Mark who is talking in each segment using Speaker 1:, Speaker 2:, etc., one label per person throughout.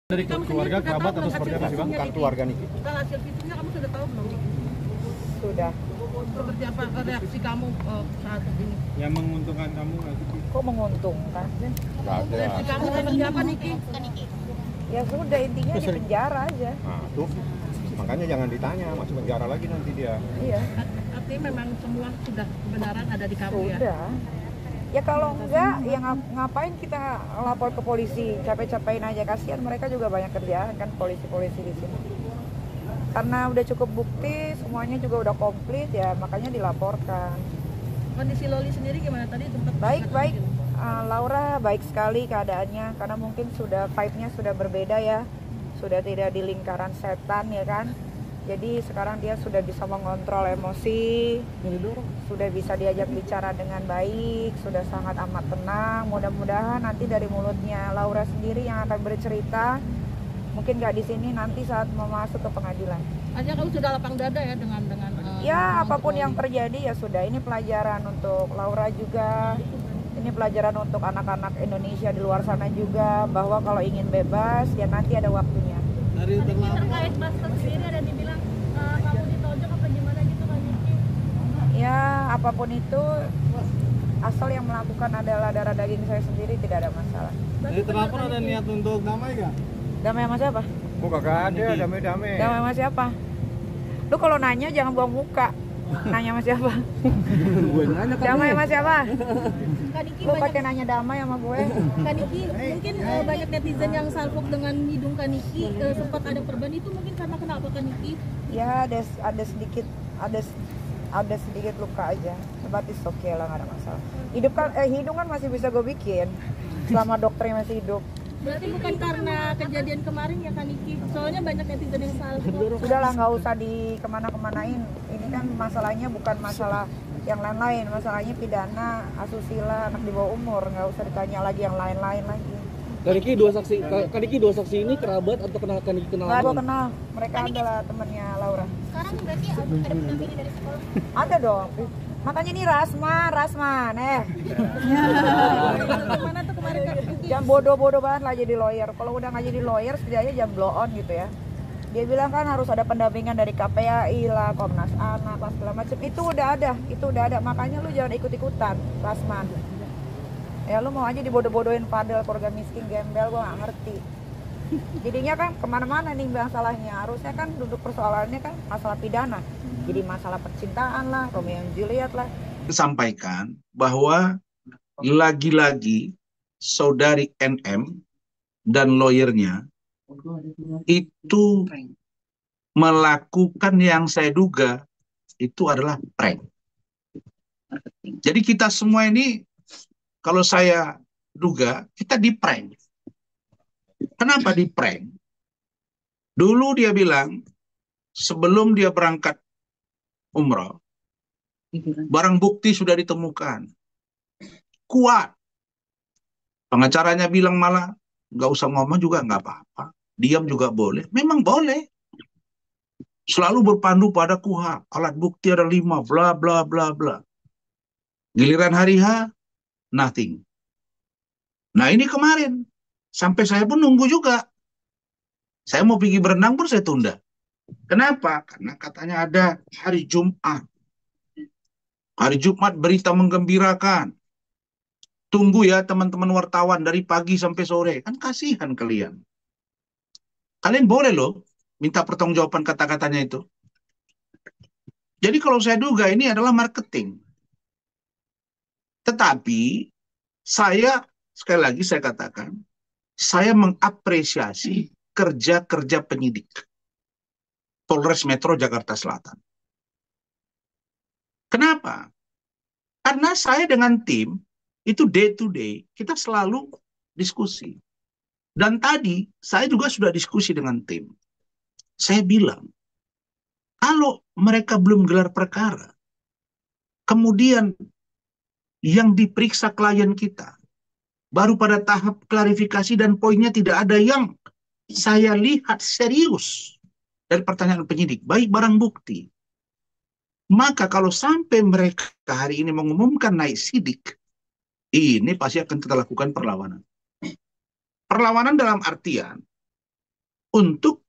Speaker 1: Dari
Speaker 2: Kamu
Speaker 1: keluarga,
Speaker 2: sendiri sudah
Speaker 1: kerabat
Speaker 2: tahu
Speaker 1: atau
Speaker 2: belum
Speaker 1: seperti
Speaker 2: hasil
Speaker 1: apa sih bang?
Speaker 2: visumnya
Speaker 1: Kartu
Speaker 2: ini?
Speaker 1: warga Niki.
Speaker 2: Soal hasil visumnya kamu sudah tahu belum?
Speaker 3: Sudah.
Speaker 2: Seperti apa reaksi kamu saat ini?
Speaker 1: Yang menguntungkan kamu nggak sih?
Speaker 3: Kok menguntungkan?
Speaker 1: Nggak ada.
Speaker 2: Reaksi kamu seperti apa Niki?
Speaker 3: Ya sudah, intinya di penjara aja.
Speaker 1: Nah tuh, makanya jangan ditanya, masuk penjara lagi nanti dia.
Speaker 3: Iya.
Speaker 2: Artinya memang semua sudah kebenaran ada di kamu ya?
Speaker 3: Sudah. Ya kalau enggak, ya ngapain kita lapor ke polisi? Capek-capekin aja, kasihan mereka juga banyak kerjaan kan polisi-polisi di sini. Karena udah cukup bukti, semuanya juga udah komplit ya, makanya dilaporkan.
Speaker 2: Kondisi Loli sendiri gimana tadi sempat?
Speaker 3: Baik. Laura baik sekali keadaannya, karena mungkin sudah vibe-nya sudah berbeda ya, sudah tidak di lingkaran setan ya kan. Jadi sekarang dia sudah bisa mengontrol emosi, sudah bisa diajak bicara dengan baik, sudah sangat amat tenang. Mudah-mudahan nanti dari mulutnya Laura sendiri yang akan bercerita, mungkin nggak di sini, nanti saat mau masuk ke pengadilan.
Speaker 2: Aja kamu sudah lapang dada ya dengan
Speaker 3: Ya apapun yang terjadi ya sudah, ini pelajaran untuk Laura juga, ini pelajaran untuk anak-anak Indonesia di luar sana juga, bahwa kalau ingin bebas ya nanti ada waktunya.
Speaker 1: Dari
Speaker 4: terkait Buster sendiri ada dibilang kamu ditojok apa gimana gitu kan Niki?
Speaker 3: Ya apapun itu, asal yang melakukan adalah darah daging saya sendiri, tidak ada masalah.
Speaker 1: Dari terlapor ada niat untuk damai nggak?
Speaker 3: Damai sama siapa?
Speaker 1: Oh kagak ada, damai-damai.
Speaker 3: Damai sama siapa? Lu kalau nanya jangan buang muka. Nanya sama siapa?
Speaker 1: Gue nanya kan.
Speaker 3: Damai sama siapa?
Speaker 4: Kak Niki
Speaker 3: Lu
Speaker 4: banyak,
Speaker 3: pakai nanya damai sama gue?
Speaker 4: Kak Niki mungkin banyak netizen yang salfok dengan hidung Kak Niki, sempat ada perban itu mungkin karena kenapa Kak Niki?
Speaker 3: Ya ada sedikit luka aja. But it's okay lah, nggak ada masalah. Hidung kan masih bisa gue bikin selama dokternya masih hidup.
Speaker 4: Berarti bukan karena kejadian kemarin ya Kak Niki? Soalnya banyak netizen yang salfok.
Speaker 3: Sudahlah, nggak usah di kemana-kemanain. Ini kan masalahnya bukan masalah yang lain-lain, masalahnya pidana, asusila, anak di bawah umur. Nggak usah ditanya lagi yang lain-lain lagi.
Speaker 5: Kaniki dua saksi ini kerabat atau kenal Kaniki kenal?
Speaker 3: Nggak, gue kenal. Mereka adalah temannya Laura.
Speaker 4: Sekarang berarti ada pendampingan dari sekolah?
Speaker 3: Ada dong. Makanya ini Rasma,
Speaker 4: Mana tuh kemarin Kak Niki?
Speaker 3: Jangan bodoh-bodoh banget lah jadi lawyer. Kalau udah nggak jadi lawyer, setidaknya jangan blow on gitu ya. Dia bilang kan harus ada pendampingan dari KPAI lah, Komnas Anak lah, segala macam. Itu udah ada. Makanya lu jangan ikut-ikutan, Rasman. Ya lu mau aja dibodoh-bodohin, padahal keluarga miskin gembel, gua nggak ngerti. Jadinya kan kemana-mana nih masalahnya. Harusnya kan duduk persoalannya kan masalah pidana. Jadi masalah percintaan lah, Romeo and Juliet lah.
Speaker 6: Sampaikan bahwa lagi-lagi saudari NM dan lawyernya itu melakukan yang saya duga itu adalah prank. Jadi kita semua ini, kalau saya duga, kita di prank. Kenapa di prank? Dulu dia bilang, sebelum dia berangkat umroh, barang bukti sudah ditemukan. Kuat. Pengacaranya bilang malah, nggak usah ngomong juga nggak apa-apa. Diam juga boleh. Memang boleh. Selalu berpandu pada KUHP. Alat bukti ada 5, bla bla bla bla. Giliran hari H, nothing. Nah ini kemarin, sampai saya pun nunggu juga. Saya mau pergi berenang pun saya tunda. Kenapa? Karena katanya ada hari Jumat. Hari Jumat berita menggembirakan. Tunggu ya teman-teman wartawan dari pagi sampai sore. Kan kasihan kalian. Kalian boleh loh minta pertanggungjawaban kata-katanya itu. Jadi kalau saya duga ini adalah marketing. Tetapi saya, sekali lagi saya katakan, saya mengapresiasi kerja-kerja penyidik Polres Metro Jakarta Selatan. Kenapa? Karena saya dengan tim, itu day to day, kita selalu diskusi. Dan tadi, saya juga sudah diskusi dengan tim. Saya bilang, kalau mereka belum gelar perkara, kemudian yang diperiksa klien kita, baru pada tahap klarifikasi dan poinnya tidak ada yang saya lihat serius dari pertanyaan penyidik, baik barang bukti. Maka kalau sampai mereka hari ini mengumumkan naik sidik, ini pasti akan kita lakukan perlawanan. Perlawanan dalam artian, untuk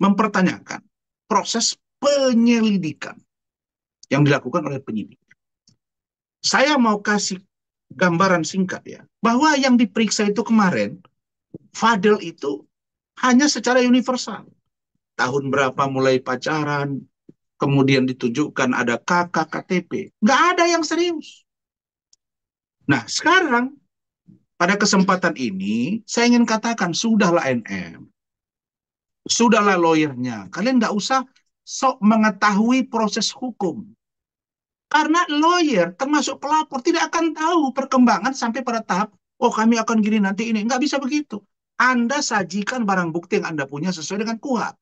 Speaker 6: mempertanyakan proses penyelidikan yang dilakukan oleh penyidik. Saya mau kasih gambaran singkat ya, bahwa yang diperiksa itu kemarin, Fadel itu hanya secara universal. Tahun berapa mulai pacaran, kemudian ditunjukkan ada kakak KTP. Nggak ada yang serius. Nah, sekarang pada kesempatan ini, saya ingin katakan, sudahlah NM. Sudahlah lawyernya. Kalian nggak usah sok mengetahui proses hukum. Karena lawyer, termasuk pelapor, tidak akan tahu perkembangan sampai pada tahap, oh kami akan gini nanti ini. Nggak bisa begitu. Anda sajikan barang bukti yang Anda punya sesuai dengan KUHP.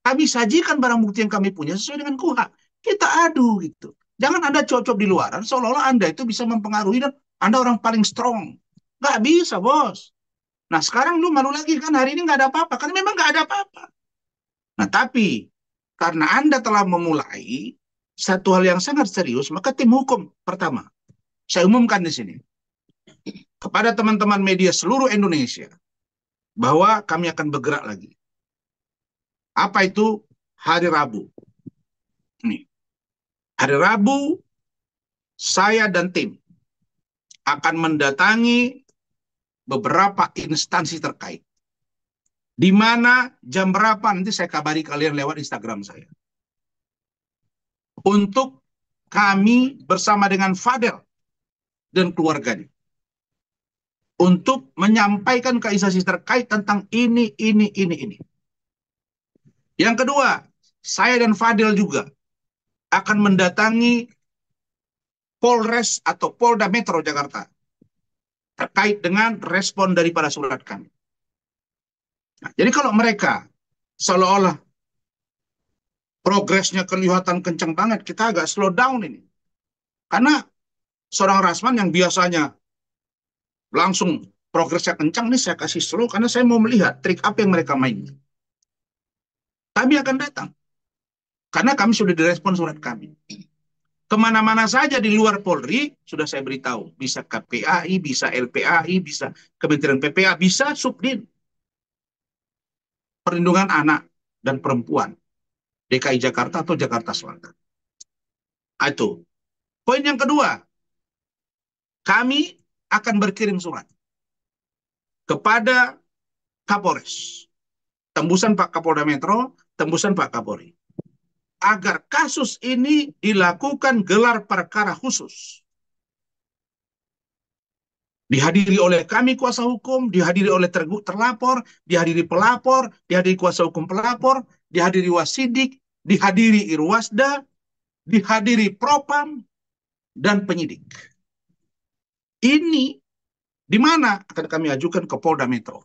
Speaker 6: Kami sajikan barang bukti yang kami punya sesuai dengan KUHP. Kita adu gitu. Jangan Anda cocok di luaran, seolah-olah Anda itu bisa mempengaruhi dan Anda orang paling strong. Nggak bisa, bos. Nah, sekarang lu malu lagi kan, hari ini nggak ada apa-apa. Karena memang nggak ada apa-apa. Nah, tapi karena Anda telah memulai satu hal yang sangat serius, maka tim hukum pertama, saya umumkan di sini, kepada teman-teman media seluruh Indonesia, bahwa kami akan bergerak lagi. Apa itu? Hari Rabu. Nih. Hari Rabu, saya dan tim akan mendatangi beberapa instansi terkait. Di mana, jam berapa, nanti saya kabari kalian lewat Instagram saya. Untuk kami bersama dengan Fadel dan keluarganya. Untuk menyampaikan ke instansi terkait tentang ini. Yang kedua, saya dan Fadel juga akan mendatangi Polres atau Polda Metro Jakarta terkait dengan respon daripada surat kami. Nah, jadi kalau mereka seolah-olah progresnya kelihatan kencang banget, kita agak slow down ini. Karena seorang Rasman yang biasanya langsung progresnya kencang, nih saya kasih slow karena saya mau melihat trik apa yang mereka main. Kami akan datang. Karena kami sudah direspon surat kami. Kemana-mana saja di luar Polri, sudah saya beritahu. Bisa KPAI, bisa LPAI, bisa Kementerian PPA, bisa Subdin. Perlindungan Anak dan Perempuan. DKI Jakarta atau Jakarta Selatan. Itu. Poin yang kedua. Kami akan berkirim surat kepada Kapolres. Tembusan Pak Kapolda Metro, tembusan Pak Kapolri. Agar kasus ini dilakukan gelar perkara khusus. Dihadiri oleh kami kuasa hukum, dihadiri oleh terlapor, dihadiri pelapor, dihadiri kuasa hukum pelapor, dihadiri wasidik, dihadiri Irwasda, dihadiri Propam, dan penyidik. Ini di mana akan kami ajukan ke Polda Metro.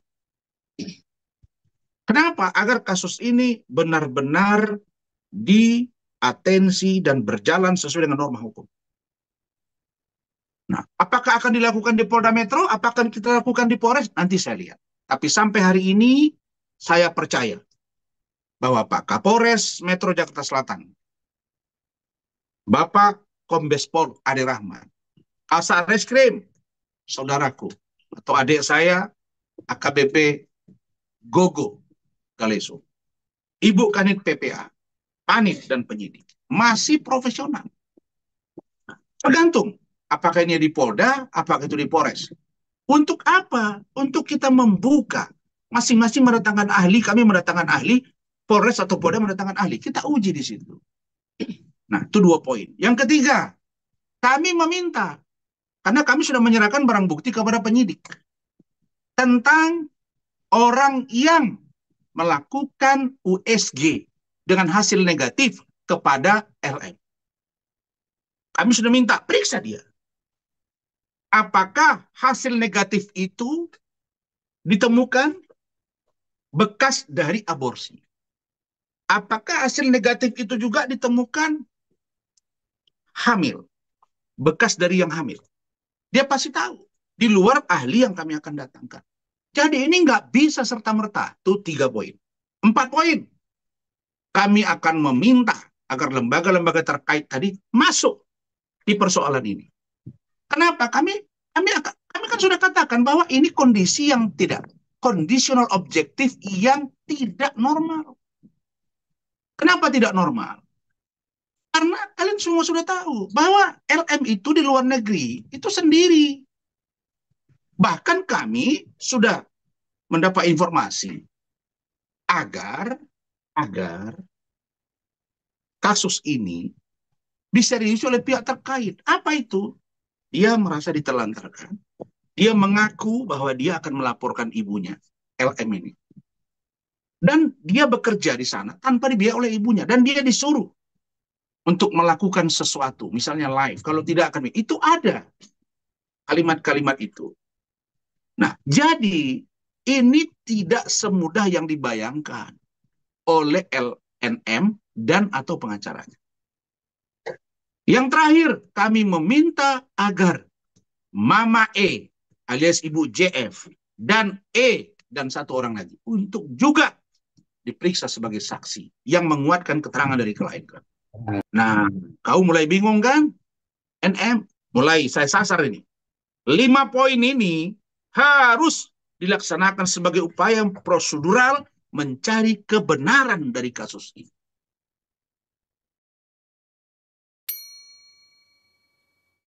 Speaker 6: Kenapa? Agar kasus ini benar-benar diatensi dan berjalan sesuai dengan norma hukum. Nah, apakah akan dilakukan di Polda Metro? Apakah kita lakukan di Polres? Nanti saya lihat. Tapi sampai hari ini, saya percaya bahwa Pak Kapolres Metro Jakarta Selatan, Bapak Kombes Pol Ade Rahman, Kasat Reskrim, saudaraku, atau adik saya, AKBP Gogo Galeso, Ibu Kanit PPA, Panit dan penyidik masih profesional. Tergantung apakah ini di Polda, apakah itu di Polres. Untuk apa? Untuk kita membuka masing-masing mendatangkan ahli, kami mendatangkan ahli, Polres atau Polda mendatangkan ahli. Kita uji di situ. Nah, itu 2 poin. Yang ketiga, kami meminta karena kami sudah menyerahkan barang bukti kepada penyidik tentang orang yang melakukan USG dengan hasil negatif kepada LM. Kami sudah minta periksa dia. Apakah hasil negatif itu ditemukan bekas dari aborsi? Apakah hasil negatif itu juga ditemukan hamil? Bekas dari yang hamil. Dia pasti tahu. Di luar ahli yang kami akan datangkan. Jadi ini nggak bisa serta-merta. Itu 3 poin. 4 poin. Kami akan meminta agar lembaga-lembaga terkait tadi masuk di persoalan ini. Kenapa? Kami kan sudah katakan bahwa ini kondisi yang tidak conditional objektif yang tidak normal. Kenapa tidak normal? Karena kalian semua sudah tahu bahwa LM itu di luar negeri itu sendiri. Bahkan kami sudah mendapat informasi agar kasus ini diseriusi oleh pihak terkait. Apa itu? Dia merasa ditelantarkan. Dia mengaku bahwa dia akan melaporkan ibunya, LM ini. Dan dia bekerja di sana tanpa dibiayai oleh ibunya. Dan dia disuruh untuk melakukan sesuatu, misalnya live. Kalau tidak akan, itu ada kalimat-kalimat itu. Nah, jadi ini tidak semudah yang dibayangkan oleh LNM dan atau pengacaranya. Yang terakhir, kami meminta agar Mama E alias Ibu JF dan E dan satu orang lagi untuk juga diperiksa sebagai saksi yang menguatkan keterangan dari klien. Nah, kau mulai bingung kan? NM, mulai saya sasar ini. 5 poin ini harus dilaksanakan sebagai upaya prosedural mencari kebenaran dari kasus ini.